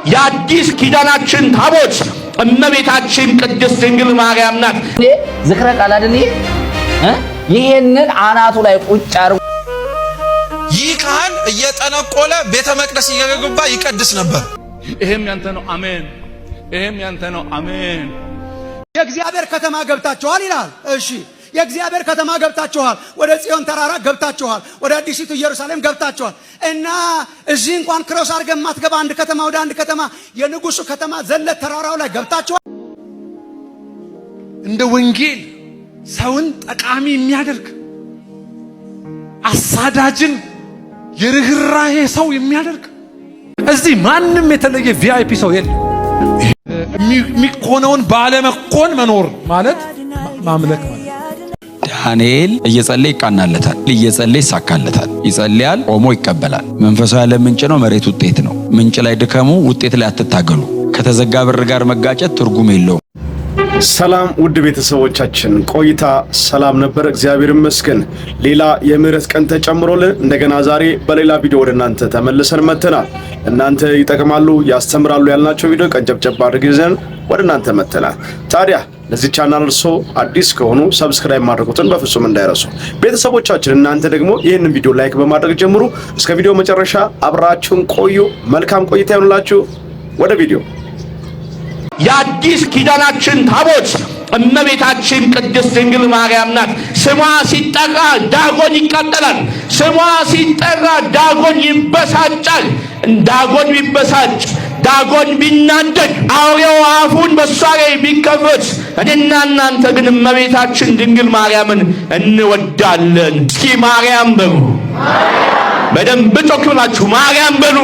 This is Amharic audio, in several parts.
የአዲስ ኪዳናችን ታቦት እመቤታችን ቅድስት ድንግል ማርያም ናት። ዝክረ ቃል አይደል? ይሄንን አናቱ ላይ ቁጭ አርጎ ይህ ካህን እየጠነቆለ ቤተ መቅደስ እየገባ ይቀድስ ነበር። ይሄም ያንተ ነው አሜን፣ ይሄም ያንተ ነው አሜን። የእግዚአብሔር ከተማ ገብታችኋል ይላል። እሺ የእግዚአብሔር ከተማ ገብታችኋል፣ ወደ ጽዮን ተራራ ገብታችኋል፣ ወደ አዲሲቱ ኢየሩሳሌም ገብታችኋል። እና እዚህ እንኳን ክሮስ አድርገህ የማትገባ አንድ ከተማ ወደ አንድ ከተማ የንጉሱ ከተማ ዘለ ተራራው ላይ ገብታችኋል። እንደ ወንጌል ሰውን ጠቃሚ የሚያደርግ አሳዳጅን የርህራሄ ሰው የሚያደርግ እዚህ ማንም የተለየ ቪአይፒ ሰው የለም። የሚኮነውን ባለመኮን መኖር ማለት ማምለክ ማለት። ዳንኤል እየጸለየ ይቃናለታል፣ እየጸለየ ይሳካለታል። ይጸልያል፣ ቆሞ ይቀበላል። መንፈሳዊ ዓለም ምንጭ ነው፣ መሬት ውጤት ነው። ምንጭ ላይ ድከሙ፣ ውጤት ላይ አትታገሉ። ከተዘጋ በር ጋር መጋጨት ትርጉም የለውም። ሰላም ውድ ቤተሰቦቻችን፣ ቆይታ ሰላም ነበር፣ እግዚአብሔር ይመስገን። ሌላ የምህረት ቀን ተጨምሮልን እንደገና ዛሬ በሌላ ቪዲዮ ወደ እናንተ ተመልሰን መጥተናል። እናንተ ይጠቅማሉ ያስተምራሉ ያልናቸው ቪዲዮ ቀንጨብጨብ አድርገን ወደ እናንተ መጥተናል። ታዲያ ለዚህ ቻናል እርሶ አዲስ ከሆኑ ሰብስክራይብ ማድረጉትን በፍጹም እንዳይረሱ። ቤተሰቦቻችን እናንተ ደግሞ ይህንን ቪዲዮ ላይክ በማድረግ ጀምሩ። እስከ ቪዲዮ መጨረሻ አብራችሁን ቆዩ። መልካም ቆይታ ይሁንላችሁ። ወደ ቪዲዮ። የአዲስ ኪዳናችን ታቦት እመቤታችን ቅድስት ድንግል ማርያም ናት። ስሟ ሲጠራ ዳጎን ይቃጠላል። ስሟ ሲጠራ ዳጎን ይበሳጫል። ዳጎን ቢበሳጭ፣ ዳጎን ቢናደድ፣ አውሬው አፉን በሷ ላይ ቢከፈት፣ እኔና እናንተ ግን እመቤታችን ድንግል ማርያምን እንወዳለን። እስኪ ማርያም በሉ፣ በደንብ ጮክ ብላችሁ ማርያም በሉ።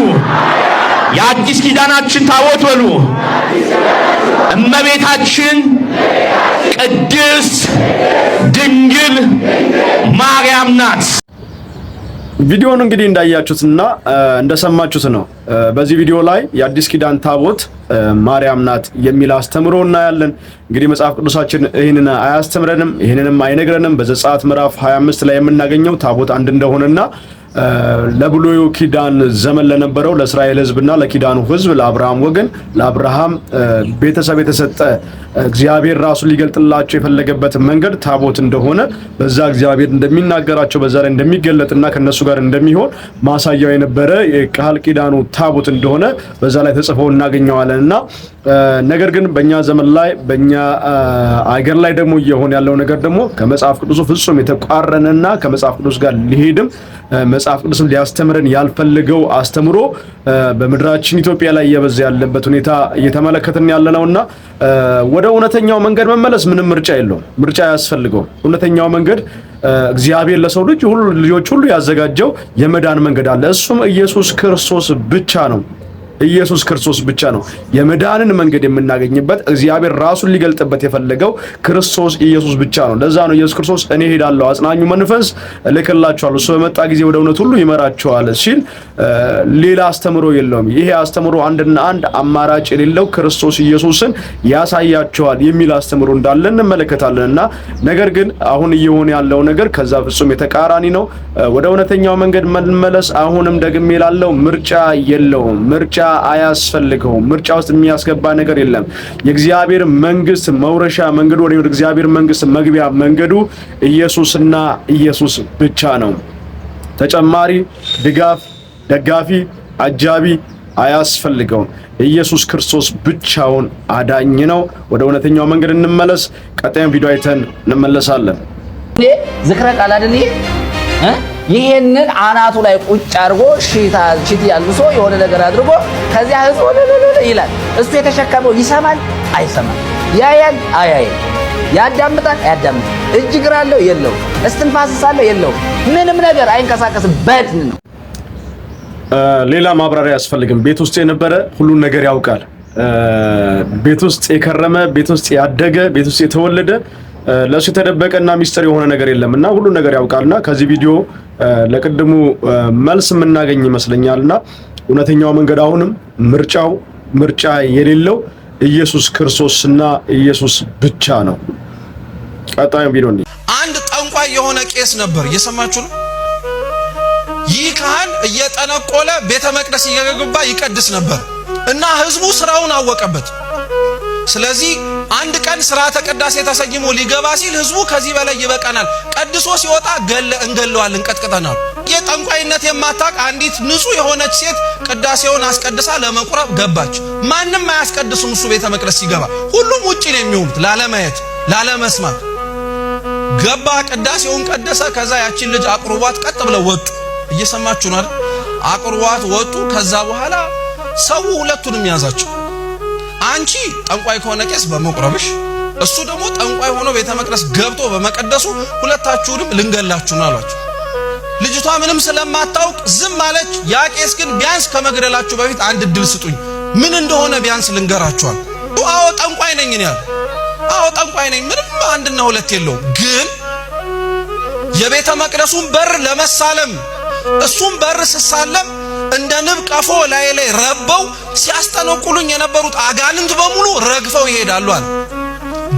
የአዲስ ኪዳናችን ታቦት በሉ። እመቤታችን ቅድስት ድንግል ማርያም ናት። ቪዲዮውን እንግዲህ እንዳያችሁትና እንደሰማችሁት ነው። በዚህ ቪዲዮ ላይ የአዲስ ኪዳን ታቦት ማርያም ናት የሚል አስተምሮ እናያለን። እንግዲህ መጽሐፍ ቅዱሳችን ይህንን አያስተምረንም፣ ይህንንም አይነግረንም። በዘጸአት ምዕራፍ 25 ላይ የምናገኘው ታቦት አንድ እንደሆነና ለብሉይ ኪዳን ዘመን ለነበረው ለእስራኤል ሕዝብና ለኪዳኑ ሕዝብ ለአብርሃም ወገን ለአብርሃም ቤተሰብ የተሰጠ እግዚአብሔር ራሱ ሊገልጥላቸው የፈለገበት መንገድ ታቦት እንደሆነ በዛ እግዚአብሔር እንደሚናገራቸው በዛ ላይ እንደሚገለጥና ከነሱ ጋር እንደሚሆን ማሳያው የነበረ የቃል ኪዳኑ ታቦት እንደሆነ በዛ ላይ ተጽፎ እናገኘዋለንና ነገር ግን በእኛ ዘመን ላይ በእኛ አገር ላይ ደግሞ እየሆነ ያለው ነገር ደግሞ ከመጽሐፍ ቅዱስ ፍጹም የተቃረነና ከመጽሐፍ ቅዱስ ጋር ሊሄድም መጽሐፍ ቅዱስን ሊያስተምረን ያልፈልገው አስተምሮ በመድራችን ኢትዮጵያ ላይ እየበዛ ያለበት ሁኔታ እየተመለከትን ያለነውና ወደ እውነተኛው መንገድ መመለስ ምንም ምርጫ የለውም፣ ምርጫ ያስፈልገው። እውነተኛው መንገድ እግዚአብሔር ለሰው ልጆች ሁሉ ያዘጋጀው የመዳን መንገድ አለ። እሱም ኢየሱስ ክርስቶስ ብቻ ነው። ኢየሱስ ክርስቶስ ብቻ ነው የመዳንን መንገድ የምናገኝበት። እግዚአብሔር ራሱን ሊገልጥበት የፈለገው ክርስቶስ ኢየሱስ ብቻ ነው። ለዛ ነው ኢየሱስ ክርስቶስ እኔ ሄዳለሁ አጽናኙ መንፈስ እልክላችኋለሁ እሱ በመጣ ጊዜ ወደ እውነት ሁሉ ይመራችኋል ሲል ሌላ አስተምሮ የለውም። ይሄ አስተምሮ አንድና አንድ አማራጭ የሌለው ክርስቶስ ኢየሱስን ያሳያችኋል የሚል አስተምሮ እንዳለ እንመለከታለንና ነገር ግን አሁን እየሆነ ያለው ነገር ከዛ ፍጹም የተቃራኒ ነው። ወደ እውነተኛው መንገድ መመለስ አሁንም ደግሜ እላለሁ ምርጫ የለውም፣ ምርጫ አያስፈልገውም። ምርጫ ውስጥ የሚያስገባ ነገር የለም። የእግዚአብሔር መንግስት መውረሻ መንገዱ ወደ እግዚአብሔር መንግስት መግቢያ መንገዱ ኢየሱስና ኢየሱስ ብቻ ነው። ተጨማሪ ድጋፍ፣ ደጋፊ፣ አጃቢ አያስፈልገውም። ኢየሱስ ክርስቶስ ብቻውን አዳኝ ነው። ወደ እውነተኛው መንገድ እንመለስ። ቀጣዩን ቪዲዮ አይተን እንመለሳለን። ዝክረ ቃል አይደል? ይሄንን አናቱ ላይ ቁጭ አርጎ ሽቲ ያልብሶ የሆነ ነገር አድርጎ ከዚያ ህዝብ ይላል። እሱ የተሸከመው ይሰማል አይሰማም? ያያል አያይም? ያዳምጣል አያዳምጥ? እጅ እግር አለው የለው? እስትንፋስ አለው የለው? ምንም ነገር አይንቀሳቀስም። በድን ነው። ሌላ ማብራሪያ አያስፈልግም። ቤት ውስጥ የነበረ ሁሉን ነገር ያውቃል። ቤት ውስጥ የከረመ ቤት ውስጥ ያደገ ቤት ውስጥ የተወለደ ለሱ የተደበቀና ሚስጥር የሆነ ነገር የለምና ሁሉ ነገር ያውቃልና ከዚህ ቪዲዮ ለቅድሙ መልስ የምናገኝ ይመስለኛልና እውነተኛው መንገድ አሁንም ምርጫ የሌለው ኢየሱስ ክርስቶስና ኢየሱስ ብቻ ነው። ቀጣዩ ቪዲዮ አንድ ጠንቋይ የሆነ ቄስ ነበር። እየሰማችሁ ነው። ይህ ካህን እየጠነቆለ ቤተ መቅደስ እየገባ ይቀድስ ነበር እና ህዝቡ ስራውን አወቀበት። ስለዚህ አንድ ቀን ስርዓተ ቅዳሴ ተሰይሞ ሊገባ ሲል ህዝቡ ከዚህ በላይ ይበቃናል፣ ቀድሶ ሲወጣ እንገለዋለን፣ ቀጥቅጠናል። የጠንቋይነት የማታውቅ አንዲት ንጹህ የሆነች ሴት ቅዳሴውን አስቀድሳ ለመቁረብ ገባች። ማንም አያስቀድስም እሱ ቤተ መቅደስ ሲገባ፣ ሁሉም ውጪ ነው የሚሆኑት ላለማየት ላለመስማት። ገባ፣ ቅዳሴውን ቀደሰ። ከዛ ያቺን ልጅ አቅርቧት ቀጥ ብለው ወጡ። እየሰማችሁ ነው አይደል? አቅርቧት ወጡ። ከዛ በኋላ ሰው ሁለቱንም ያዛቸው። አንቺ ጠንቋይ ከሆነ ቄስ በመቁረብሽ፣ እሱ ደግሞ ጠንቋይ ሆኖ ቤተ መቅደስ ገብቶ በመቀደሱ ሁለታችሁንም ልንገላችሁ ነው አሏቸው። ልጅቷ ምንም ስለማታውቅ ዝም አለች። ያ ቄስ ግን ቢያንስ ከመግደላችሁ በፊት አንድ እድል ስጡኝ፣ ምን እንደሆነ ቢያንስ ልንገራችኋል። አዎ ጠንቋይ ነኝ እኔ አለ። አዎ ጠንቋይ ነኝ፣ ምንም አንድና ሁለት የለውም። ግን የቤተ መቅደሱን በር ለመሳለም እሱም በር ስሳለም እንደ ንብ ቀፎ ላይ ረበው ሲያስጠነቁሉኝ የነበሩት አጋንንት በሙሉ ረግፈው ይሄዳሉ አለ።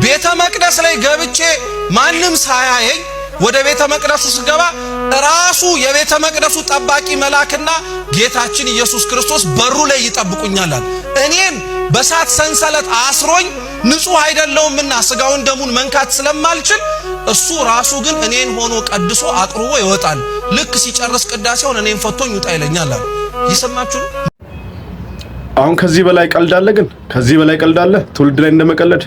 ቤተ መቅደስ ላይ ገብቼ ማንም ሳያየኝ ወደ ቤተ መቅደሱ ስገባ ራሱ የቤተ መቅደሱ ጠባቂ መልአክና ጌታችን ኢየሱስ ክርስቶስ በሩ ላይ ይጠብቁኛል አለ። እኔን በሳት ሰንሰለት አስሮኝ ንጹህ አይደለውምና ስጋውን ደሙን መንካት ስለማልችል እሱ ራሱ ግን እኔን ሆኖ ቀድሶ አቅርቦ ይወጣል። ልክ ሲጨርስ ቅዳሴውን እኔን ፈቶኝ ውጣ ይለኛል አለ። ይሰማችሁ ነው? አሁን ከዚህ በላይ ቀልድ አለ? ግን ከዚህ በላይ ቀልድ አለ? ትውልድ ላይ እንደመቀለድ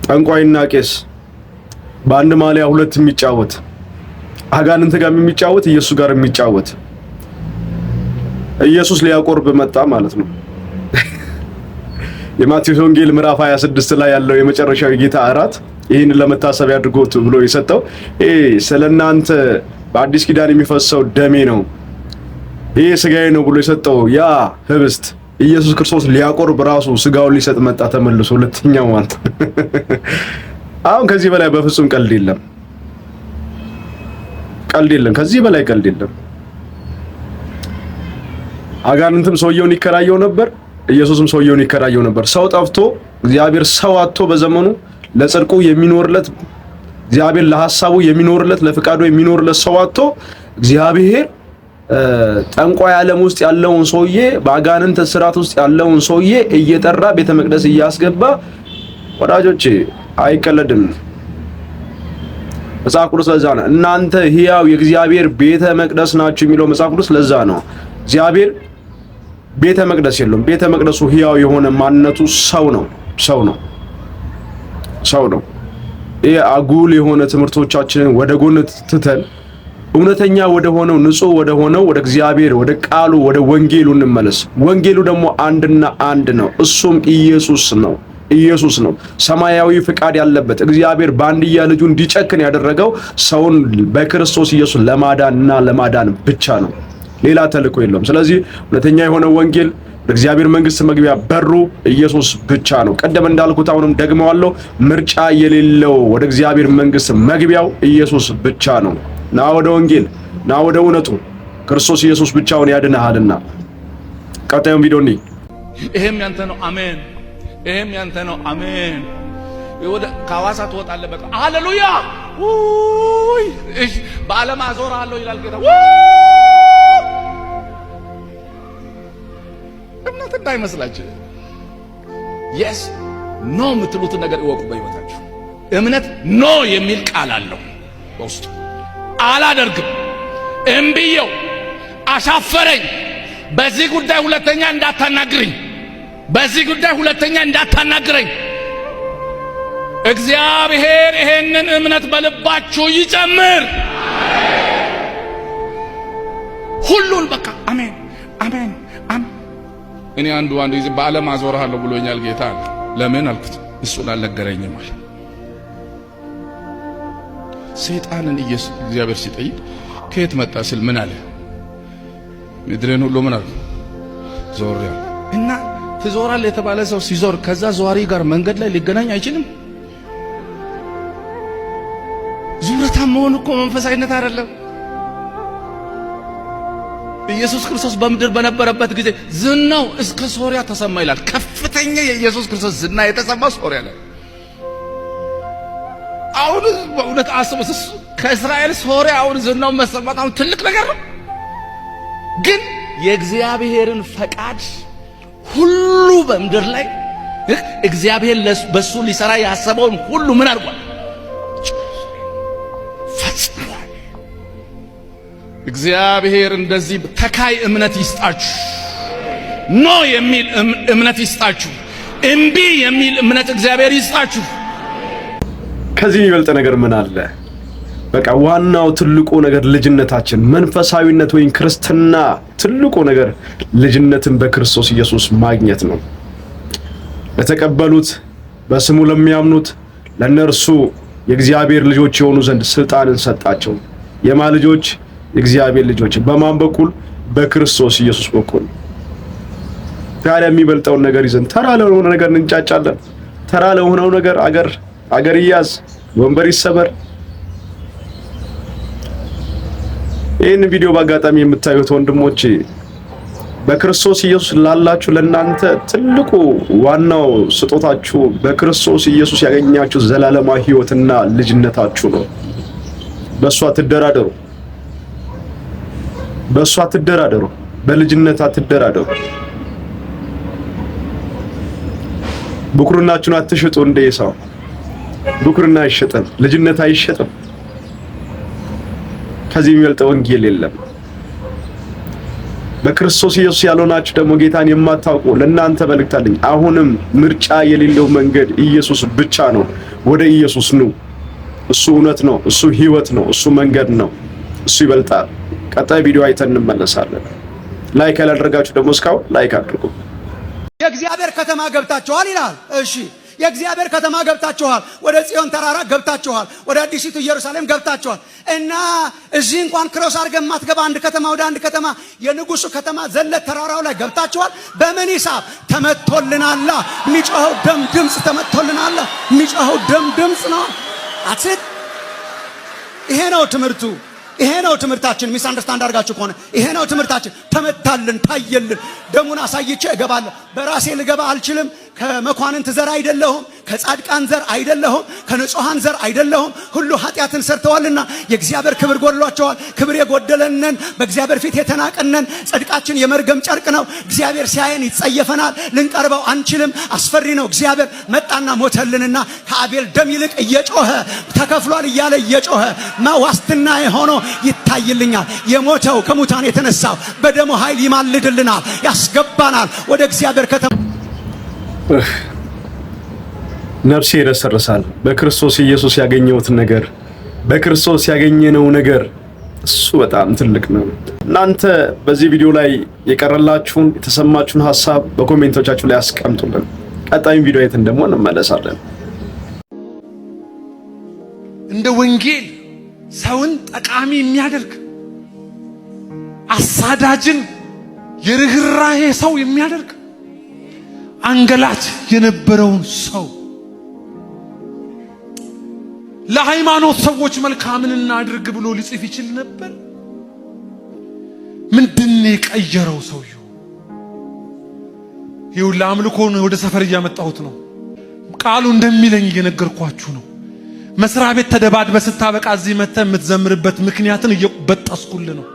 ጠንቋይና ቄስ በአንድ ማሊያ ሁለት የሚጫወት አጋንንት ጋር የሚጫወት ኢየሱስ ጋር የሚጫወት ኢየሱስ ሊያቆርብ መጣ ማለት ነው። የማቴዎስ ወንጌል ምዕራፍ 26 ላይ ያለው የመጨረሻው የጌታ እራት ይህን ለመታሰቢያ አድርጎት ብሎ የሰጠው ስለናንተ በአዲስ ኪዳን የሚፈሰው ደሜ ነው፣ ይሄ ስጋዬ ነው ብሎ የሰጠው ያ ህብስት ኢየሱስ ክርስቶስ ሊያቆርብ ራሱ ስጋውን ሊሰጥ መጣ ተመልሶ ሁለተኛው ማለት። አሁን ከዚህ በላይ በፍጹም ቀልድ የለም፣ ቀልድ የለም፣ ከዚህ በላይ ቀልድ የለም። አጋንንትም ሰውየውን ይከራየው ነበር፣ ኢየሱስም ሰውየውን ይከራየው ነበር። ሰው ጠፍቶ እግዚአብሔር ሰው አጥቶ በዘመኑ ለጽድቁ የሚኖርለት እግዚአብሔር ለሐሳቡ የሚኖርለት ለፍቃዱ የሚኖርለት ሰው አጥቶ እግዚአብሔር ጠንቋይ ዓለም ውስጥ ያለውን ሰውዬ በአጋንንት ስራት ውስጥ ያለውን ሰውዬ እየጠራ ቤተ መቅደስ እያስገባ ወዳጆቼ አይቀለድም። መጽሐፍ ቅዱስ ለዛ ነው እናንተ ሕያው የእግዚአብሔር ቤተ መቅደስ ናችሁ የሚለው መጽሐፍ ቅዱስ ለዛ ነው። እግዚአብሔር ቤተ መቅደስ የለውም። ቤተ መቅደሱ ሕያው የሆነ ማንነቱ ሰው ነው፣ ሰው ነው፣ ሰው ነው። ይሄ አጉል የሆነ ትምህርቶቻችንን ወደ ጎን ትተን እውነተኛ ወደ ሆነው ንጹህ ወደ ሆነው ወደ እግዚአብሔር ወደ ቃሉ ወደ ወንጌሉ እንመለስ። ወንጌሉ ደግሞ አንድና አንድ ነው፣ እሱም ኢየሱስ ነው። ኢየሱስ ነው ሰማያዊ ፍቃድ ያለበት እግዚአብሔር በአንድያ ልጁ እንዲጨክን ያደረገው ሰውን በክርስቶስ ኢየሱስ ለማዳንና ለማዳን ብቻ ነው፣ ሌላ ተልእኮ የለውም። ስለዚህ እውነተኛ የሆነው ወንጌል ለእግዚአብሔር መንግስት መግቢያ በሩ ኢየሱስ ብቻ ነው። ቀደም እንዳልኩት አሁንም ደግመዋለሁ፣ ምርጫ የሌለው ወደ እግዚአብሔር መንግስት መግቢያው ኢየሱስ ብቻ ነው። ና ወደ ወንጌል፣ ና ወደ እውነቱ፣ ክርስቶስ ኢየሱስ ብቻውን ያድንሃልና። ቀጣዩን ቪዲዮ እንይ። ይሄም ያንተ ነው አሜን፣ ይሄም ያንተ ነው አሜን። ወደ ካዋሳ ትወጣለህ በቃ ሃሌሉያ። ውይ እሺ በዓለም አዞርሃለሁ ይላል ጌታ። እምነት እንዳይመስላችሁ የስ ኖ የምትሉትን ነገር እወቁ በሕይወታችሁ። እምነት ኖ የሚል ቃል አለው በውስጡ። አላደርግም፣ እምብየው፣ አሻፈረኝ፣ በዚህ ጉዳይ ሁለተኛ እንዳታናግረኝ፣ በዚህ ጉዳይ ሁለተኛ እንዳታናግረኝ። እግዚአብሔር ይሄንን እምነት በልባችሁ ይጨምር። ሁሉን በቃ አሜን አሜን አሜን። እኔ አንዱ ጊዜ በዓለም አዞርሃለሁ ብሎኛል ጌታ። ለምን አልኩት፣ እሱን አልነገረኝም አለ። ሰይጣንን እግዚአብሔር ሲጠይቅ ከየት መጣ ሲል ምን አለ? ምድርን ሁሉ ምን አለ? ዞር ያለ እና ትዞራል የተባለ ሰው ሲዞር ከዛ ዟሪ ጋር መንገድ ላይ ሊገናኝ አይችልም። ዙረታም መሆን እኮ መንፈሳዊነት አይደለም። ኢየሱስ ክርስቶስ በምድር በነበረበት ጊዜ ዝናው እስከ ሶሪያ ተሰማ ይላል። ከፍተኛ የኢየሱስ ክርስቶስ ዝና የተሰማው ሶሪያ ላይ። አሁን በእውነት አስቡት፣ ከእስራኤል ሶሪያ አሁን ዝናው መሰማት አሁን ትልቅ ነገር ነው። ግን የእግዚአብሔርን ፈቃድ ሁሉ በምድር ላይ እግዚአብሔር በሱ ሊሰራ ያሰበውን ሁሉ ምን አድርጓል? ፈጽሟል። እግዚአብሔር እንደዚህ ተካይ እምነት ይስጣችሁ። ኖ የሚል እምነት ይስጣችሁ። እምቢ የሚል እምነት እግዚአብሔር ይስጣችሁ። ከዚህ የሚበልጥ ነገር ምን አለ? በቃ ዋናው ትልቁ ነገር ልጅነታችን፣ መንፈሳዊነት ወይም ክርስትና ትልቁ ነገር ልጅነትን በክርስቶስ ኢየሱስ ማግኘት ነው። ለተቀበሉት በስሙ ለሚያምኑት ለነርሱ የእግዚአብሔር ልጆች የሆኑ ዘንድ ስልጣንን ሰጣቸው። የማ ልጆች? የእግዚአብሔር ልጆች። በማን በኩል? በክርስቶስ ኢየሱስ በኩል። ታዲያ የሚበልጠውን ነገር ይዘን ተራ ለሆነ ነገር እንጫጫለን። ተራ ለሆነው ነገር አገር ይያዝ፣ ወንበር ይሰበር። ይህን ቪዲዮ በአጋጣሚ የምታዩት ወንድሞቼ በክርስቶስ ኢየሱስ ላላችሁ ለናንተ ትልቁ ዋናው ስጦታችሁ በክርስቶስ ኢየሱስ ያገኛችሁ ዘላለማዊ ሕይወትና ልጅነታችሁ ነው። በእሱ አትደራደሩ። በእሱ አትደራደሩ። በልጅነት አትደራደሩ። ብኩርናችሁን አትሽጡ። እንደ ኢሳው ብኩርና አይሸጥም፣ ልጅነት አይሸጥም። ከዚህ የሚበልጥ ወንጌል የለም። በክርስቶስ ኢየሱስ ያልሆናችሁ ደግሞ ጌታን የማታውቁ ለእናንተ መልእክት አለኝ። አሁንም ምርጫ የሌለው መንገድ ኢየሱስ ብቻ ነው። ወደ ኢየሱስ ኑ። እሱ እውነት ነው፣ እሱ ሕይወት ነው፣ እሱ መንገድ ነው፣ እሱ ይበልጣል። ቀጣይ ቪዲዮ አይተን እንመለሳለን። ላይክ ያላደረጋችሁ ደግሞ እስካሁን ላይክ አድርጉ። የእግዚአብሔር ከተማ ገብታችኋል ይላል። እሺ የእግዚአብሔር ከተማ ገብታችኋል፣ ወደ ጽዮን ተራራ ገብታችኋል፣ ወደ አዲሲቱ ኢየሩሳሌም ገብታችኋል። እና እዚህ እንኳን ክሮስ አድርገን ማትገባ አንድ ከተማ ወደ አንድ ከተማ የንጉሱ ከተማ ዘለት ተራራው ላይ ገብታችኋል። በምን ሂሳብ? ተመቶልናል። የሚጮኸው ደም ድምፅ ተመቶልናል። የሚጮኸው ደም ድምፅ ነው። አትት ይሄ ነው ትምህርቱ። ይሄ ነው ትምህርታችን። ሚስ አንደርስታንድ አድርጋችሁ ከሆነ ይሄ ነው ትምህርታችን። ተመታልን፣ ታየልን። ደሙን አሳይቼ እገባለሁ። በራሴ ልገባ አልችልም። ከመኳንንት ዘር አይደለሁም፣ ከጻድቃን ዘር አይደለሁም፣ ከንጹሃን ዘር አይደለሁም። ሁሉ ኃጢአትን ሰርተዋልና የእግዚአብሔር ክብር ጎድሏቸዋል። ክብር የጎደለንን በእግዚአብሔር ፊት የተናቀነን ጽድቃችን የመርገም ጨርቅ ነው። እግዚአብሔር ሲያየን ይጸየፈናል። ልንቀርበው አንችልም። አስፈሪ ነው። እግዚአብሔር መጣና ሞተልንና ከአቤል ደም ይልቅ እየጮኸ ተከፍሏል እያለ እየጮኸ ዋስትና ሆኖ ይታይልኛል። የሞተው ከሙታን የተነሳው በደሙ ኃይል ይማልድልናል፣ ያስገባናል ወደ እግዚአብሔር ከተማ። ነፍሴ ይረሰርሳል። በክርስቶስ ኢየሱስ ያገኘሁት ነገር፣ በክርስቶስ ያገኘነው ነገር እሱ በጣም ትልቅ ነው። እናንተ በዚህ ቪዲዮ ላይ የቀረላችሁን የተሰማችሁን ሐሳብ በኮሜንቶቻችሁ ላይ አስቀምጡልን። ቀጣዩን ቪዲዮ አይተን ደግሞ እንመለሳለን። እንደ ወንጌል ሰውን ጠቃሚ የሚያደርግ አሳዳጅን የርህራሄ ሰው የሚያደርግ አንገላች የነበረውን ሰው ለሃይማኖት ሰዎች መልካምን እናድርግ ብሎ ሊጽፍ ይችል ነበር። ምንድነው የቀየረው ሰውየው? ይኸው ለአምልኮን ወደ ሰፈር እያመጣሁት ነው። ቃሉ እንደሚለኝ እየነገርኳችሁ ነው። መስሪያ ቤት ተደባድበ ስታበቃ እዚህ መተህ የምትዘምርበት ምክንያትን እየበጠስኩልህ ነው።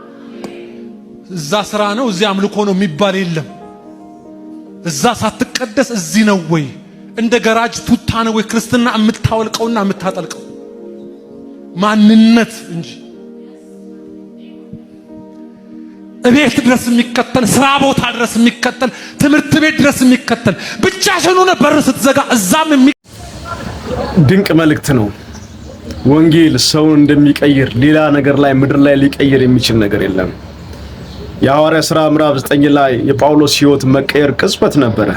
እዛ ስራ ነው እዚህ አምልኮ ነው የሚባል የለም። እዛ ሳትቀደስ እዚህ ነው ወይ? እንደ ገራጅ ቱታ ነው ወይ ክርስትና የምታወልቀውና የምታጠልቀው? ማንነት እንጂ እቤት ድረስ የሚከተል፣ ስራ ቦታ ድረስ የሚከተል፣ ትምህርት ቤት ድረስ የሚከተል፣ ብቻሽን ሆነ በር ስትዘጋ እዛም ድንቅ መልእክት ነው። ወንጌል ሰውን እንደሚቀይር ሌላ ነገር ላይ ምድር ላይ ሊቀይር የሚችል ነገር የለም። የሐዋርያ ሥራ ምዕራፍ 9 ላይ የጳውሎስ ሕይወት መቀየር ቅጽበት ነበረ።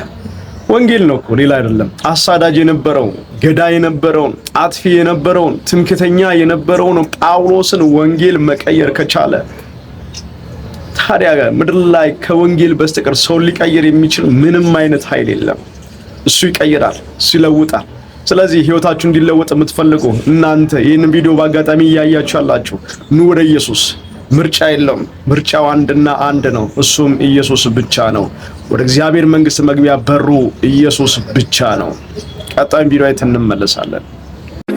ወንጌል ነው እኮ ሌላ አይደለም። አሳዳጅ የነበረውን፣ ገዳይ የነበረውን፣ አጥፊ የነበረውን፣ ትምክተኛ የነበረውን ጳውሎስን ወንጌል መቀየር ከቻለ ታዲያ ምድር ላይ ከወንጌል በስተቀር ሰው ሊቀይር የሚችል ምንም አይነት ኃይል የለም። እሱ ይቀይራል፣ እሱ ይለውጣል። ስለዚህ ህይወታችሁ እንዲለወጥ የምትፈልጉ እናንተ ይህንን ቪዲዮ በአጋጣሚ እያያችሁ ያላችሁ ኑ ወደ ኢየሱስ። ምርጫ የለውም። ምርጫው አንድና አንድ ነው። እሱም ኢየሱስ ብቻ ነው። ወደ እግዚአብሔር መንግስት መግቢያ በሩ ኢየሱስ ብቻ ነው። ቀጣዩን ቪዲዮ አይተን እንመለሳለን።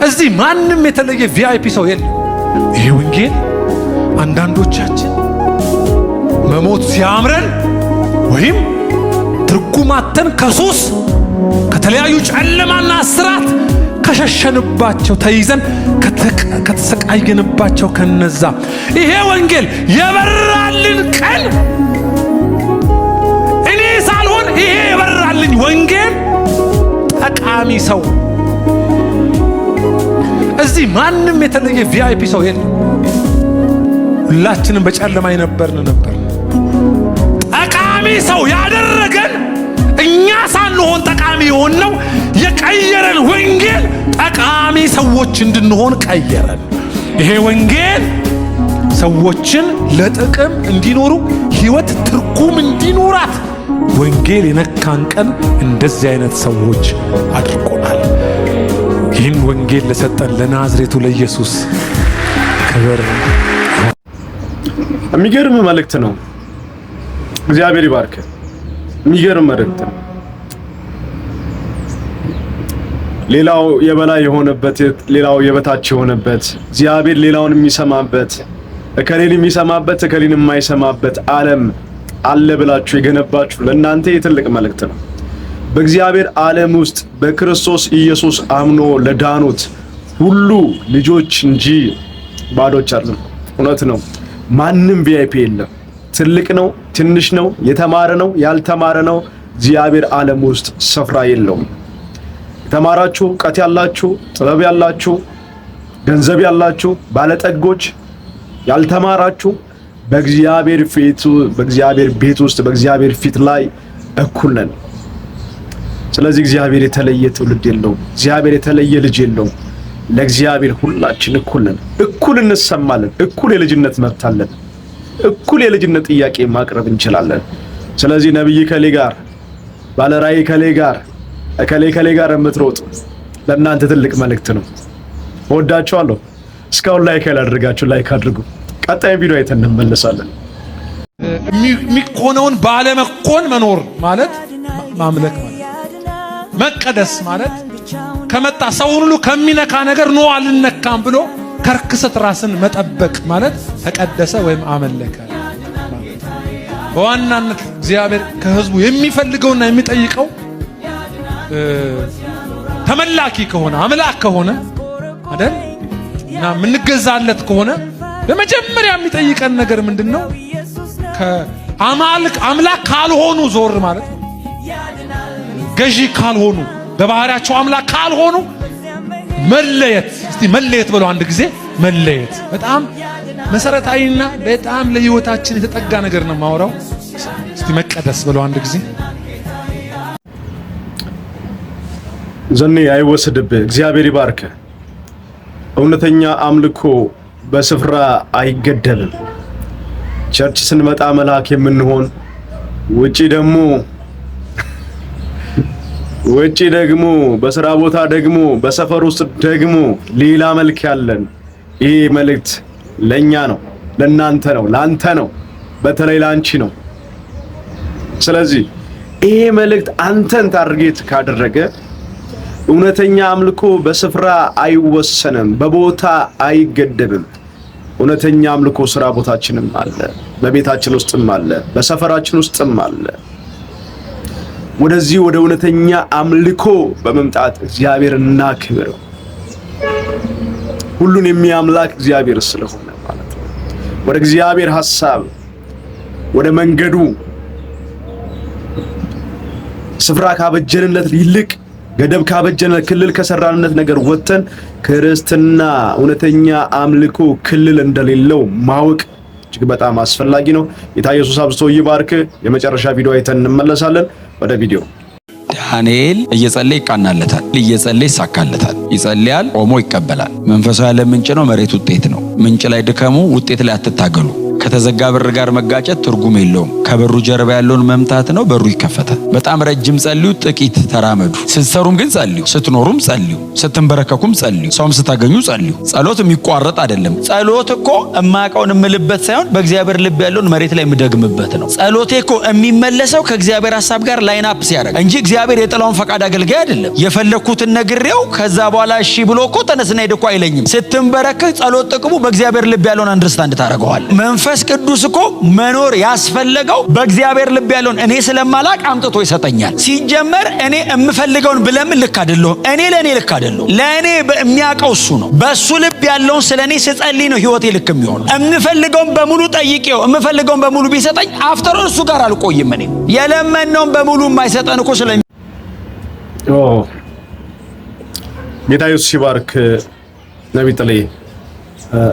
እዚህ ማንም የተለየ ቪአይፒ ሰው የለም። ይሄ ወንጌል አንዳንዶቻችን መሞት ሲያምረን ወይም ትርጉማተን ከሱስ ከተለያዩ ጨለማና እስራት ከሸሸንባቸው ተይዘን ከተሰቃየንባቸው ከነዛ ይሄ ወንጌል የበራልን ቀን እኔ ሳልሆን ይሄ የበራልኝ ወንጌል ጠቃሚ ሰው እዚህ ማንም የተለየ ቪአይፒ ሰው የለም። ሁላችንም በጨለማ የነበርን ነበር። ጠቃሚ ሰው ያደረገን እኛ ሳንሆን ጠቃሚ የሆነው የቀየረን ወንጌል ጠቃሚ ሰዎች እንድንሆን ቀየረን። ይሄ ወንጌል ሰዎችን ለጥቅም እንዲኖሩ ሕይወት ትርጉም እንዲኖራት ወንጌል የነካን ቀን እንደዚህ አይነት ሰዎች አድርጎናል። ይህን ወንጌል ለሰጠን ለናዝሬቱ ለኢየሱስ ክብር። የሚገርም መልእክት ነው። እግዚአብሔር ይባርክ። የሚገርም መልእክት ነው። ሌላው የበላይ የሆነበት ሌላው የበታች የሆነበት እግዚአብሔር ሌላውን የሚሰማበት እከሌን የሚሰማበት እከሌን የማይሰማበት ዓለም አለ ብላችሁ የገነባችሁ ለእናንተ የትልቅ መልእክት ነው። በእግዚአብሔር ዓለም ውስጥ በክርስቶስ ኢየሱስ አምኖ ለዳኑት ሁሉ ልጆች እንጂ ባዶች አይደለም። እውነት ነው። ማንም ቪአይፒ የለም። ትልቅ ነው፣ ትንሽ ነው፣ የተማረ ነው፣ ያልተማረ ነው። እግዚአብሔር ዓለም ውስጥ ስፍራ የለውም። የተማራችሁ፣ ዕውቀት ያላችሁ፣ ጥበብ ያላችሁ፣ ገንዘብ ያላችሁ፣ ባለጠጎች፣ ያልተማራችሁ በእግዚአብሔር ቤት ውስጥ በእግዚአብሔር ፊት ላይ እኩል ነን። ስለዚህ እግዚአብሔር የተለየ ትውልድ የለውም። እግዚአብሔር የተለየ ልጅ የለውም። ለእግዚአብሔር ሁላችን እኩል ነን። እኩል እንሰማለን። እኩል የልጅነት መብት አለን። እኩል የልጅነት ጥያቄ ማቅረብ እንችላለን። ስለዚህ ነብይ ከሌ ጋር ባለራእይ ከሌ ጋር ከሌ ጋር የምትሮጡ ለእናንተ ትልቅ መልእክት ነው። እወዳችኋለሁ። እስካሁን ላይክ ያላደረጋችሁ ላይክ አድርጉ። ቀጣይ ቪዲዮ አይተን እንመለሳለን። የሚኮነውን ባለመኮን መኖር ማለት ማምለክ ማለት መቀደስ ማለት ከመጣ ሰው ሁሉ ከሚነካ ነገር ነው አልነካም ብሎ ከርክሰት ራስን መጠበቅ ማለት ተቀደሰ ወይም አመለከ። በዋናነት እግዚአብሔር ከሕዝቡ የሚፈልገውና የሚጠይቀው ተመላኪ ከሆነ አምላክ ከሆነ አይደል እና የምንገዛለት ከሆነ በመጀመሪያ የሚጠይቀን ነገር ምንድነው? አምላክ ካልሆኑ ዞር ማለት ነው። ገዢ ካልሆኑ በባህሪያቸው አምላክ ካልሆኑ መለየት። እስቲ መለየት ብለው አንድ ጊዜ መለየት በጣም መሰረታዊና በጣም ለህይወታችን የተጠጋ ነገር ነው ማውራው። እስቲ መቀደስ ብለው አንድ ጊዜ ዘኔ አይወስድብህ። እግዚአብሔር ይባርክ። እውነተኛ አምልኮ በስፍራ አይገደብም። ቸርች ስንመጣ መልአክ የምንሆን ውጪ ደግሞ በስራ ቦታ ደግሞ በሰፈር ውስጥ ደግሞ ሌላ መልክ ያለን። ይሄ መልእክት ለኛ ነው፣ ለናንተ ነው፣ ላንተ ነው፣ በተለይ ላንቺ ነው። ስለዚህ ይሄ መልእክት አንተን ታርጌት ካደረገ እውነተኛ አምልኮ በስፍራ አይወሰንም፣ በቦታ አይገደብም። እውነተኛ አምልኮ ስራ ቦታችንም አለ፣ በቤታችን ውስጥም አለ፣ በሰፈራችን ውስጥም አለ። ወደዚህ ወደ እውነተኛ አምልኮ በመምጣት እግዚአብሔርን እናክብረው። ሁሉን የሚያምላክ እግዚአብሔር ስለሆነ ማለት ነው። ወደ እግዚአብሔር ሐሳብ ወደ መንገዱ ስፍራ ካበጀንለት ይልቅ ገደብ ካበጀንለት ክልል ከሰራንለት ነገር ወጥተን ክርስትና እውነተኛ አምልኮ ክልል እንደሌለው ማወቅ እጅግ በጣም አስፈላጊ ነው። ጌታ ኢየሱስ አብዝቶ ይባርክ። የመጨረሻ ቪዲዮ አይተን እንመለሳለን። ወደ ቪዲዮ። ዳንኤል እየጸለየ ይቃናለታል፣ እየጸለየ ይሳካለታል። ይጸልያል፣ ቆሞ ይቀበላል። መንፈሳዊ ዓለም ምንጭ ነው፣ መሬት ውጤት ነው። ምንጭ ላይ ድከሙ፣ ውጤት ላይ አትታገሉ። ከተዘጋ በር ጋር መጋጨት ትርጉም የለውም። ከበሩ ጀርባ ያለውን መምታት ነው፣ በሩ ይከፈታል። በጣም ረጅም ጸልዩ፣ ጥቂት ተራመዱ። ስትሰሩም ግን ጸልዩ፣ ስትኖሩም ጸልዩ፣ ስትንበረከኩም ጸልዩ፣ ሰውም ስታገኙ ጸልዩ። ጸሎት የሚቋረጥ አይደለም። ጸሎት እኮ እማቀውን እምልበት ሳይሆን በእግዚአብሔር ልብ ያለውን መሬት ላይ የምደግምበት ነው። ጸሎቴ እኮ የሚመለሰው ከእግዚአብሔር ሐሳብ ጋር ላይን አፕ ሲያደርግ እንጂ እግዚአብሔር የጥላውን ፈቃድ አገልጋይ አይደለም። የፈለኩትን ነግሬው ከዛ በኋላ እሺ ብሎ እኮ ተነስና ሄድ እኮ አይለኝም። ስትንበረከክ ጸሎት ጥቅሙ በእግዚአብሔር ልብ ያለውን አንደርስታንድ ታደርገዋል። መንፈስ ቅዱስ እኮ መኖር ያስፈለገው በእግዚአብሔር ልብ ያለውን እኔ ስለማላቅ አምጥቶ ይሰጠኛል። ሲጀመር እኔ የምፈልገውን ብለምን ልክ አይደለሁም። ለእኔ ልክ አይደለሁም። ለእኔ የሚያውቀው እሱ ነው። በእሱ ልብ ያለውን ስለኔ ስጸልይ ነው ህይወቴ ልክ የሚሆነው። የምፈልገውን በሙሉ ጠይቄው የምፈልገውን በሙሉ ቢሰጠኝ አፍተሮን እሱ ጋር አልቆይም። እኔ የለመነውን በሙሉ የማይሰጠን እኮ ጌታ ኢየሱስ ይባርክ። ነቢይ ጥሌ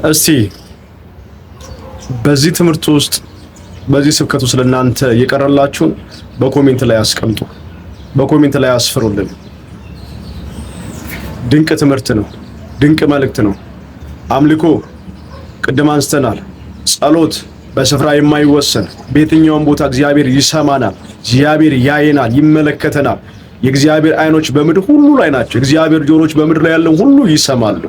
እስቲ በዚህ ትምህርት ውስጥ በዚህ ስብከቱ ስለናንተ የቀረላችሁን በኮሜንት ላይ አስቀምጡ፣ በኮሜንት ላይ አስፍሩልን። ድንቅ ትምህርት ነው፣ ድንቅ መልእክት ነው። አምልኮ ቅድም አንስተናል። ጸሎት በስፍራ የማይወሰን በየትኛውም ቦታ እግዚአብሔር ይሰማናል፣ እግዚአብሔር ያየናል፣ ይመለከተናል። የእግዚአብሔር አይኖች በምድር ሁሉ ላይ ናቸው። የእግዚአብሔር ጆሮች በምድር ላይ ያለው ሁሉ ይሰማሉ።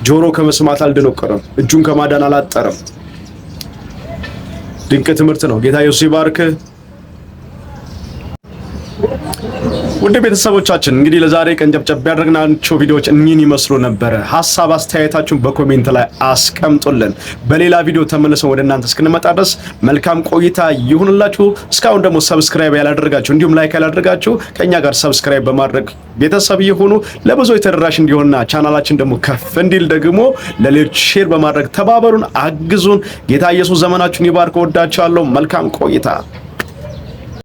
ጆሮ ከመስማት አልደነቀረም፣ እጁን ከማዳን አላጠረም። ድንቅ ትምህርት ነው። ጌታ ኢየሱስ ይባርክ። ውድ ቤተሰቦቻችን እንግዲህ ለዛሬ ቀንጨብጨብ ያደረግናቸው ቪዲዮዎች እኚህን ይመስሉ ነበረ። ሐሳብ አስተያየታችሁን በኮሜንት ላይ አስቀምጡልን። በሌላ ቪዲዮ ተመልሰን ወደ እናንተ እስክንመጣ ድረስ መልካም ቆይታ ይሁንላችሁ። እስካሁን ደግሞ ሰብስክራይብ ያላደረጋችሁ እንዲሁም ላይክ ያላደረጋችሁ ከኛ ጋር ሰብስክራይብ በማድረግ ቤተሰብ ይሁኑ። ለብዙዎች ተደራሽ እንዲሆንና ቻናላችን ደግሞ ከፍ እንዲል ደግሞ ለሌሎች ሼር በማድረግ ተባበሩን፣ አግዙን። ጌታ ኢየሱስ ዘመናችሁን ይባርክ። ወዳችኋለሁ። መልካም ቆይታ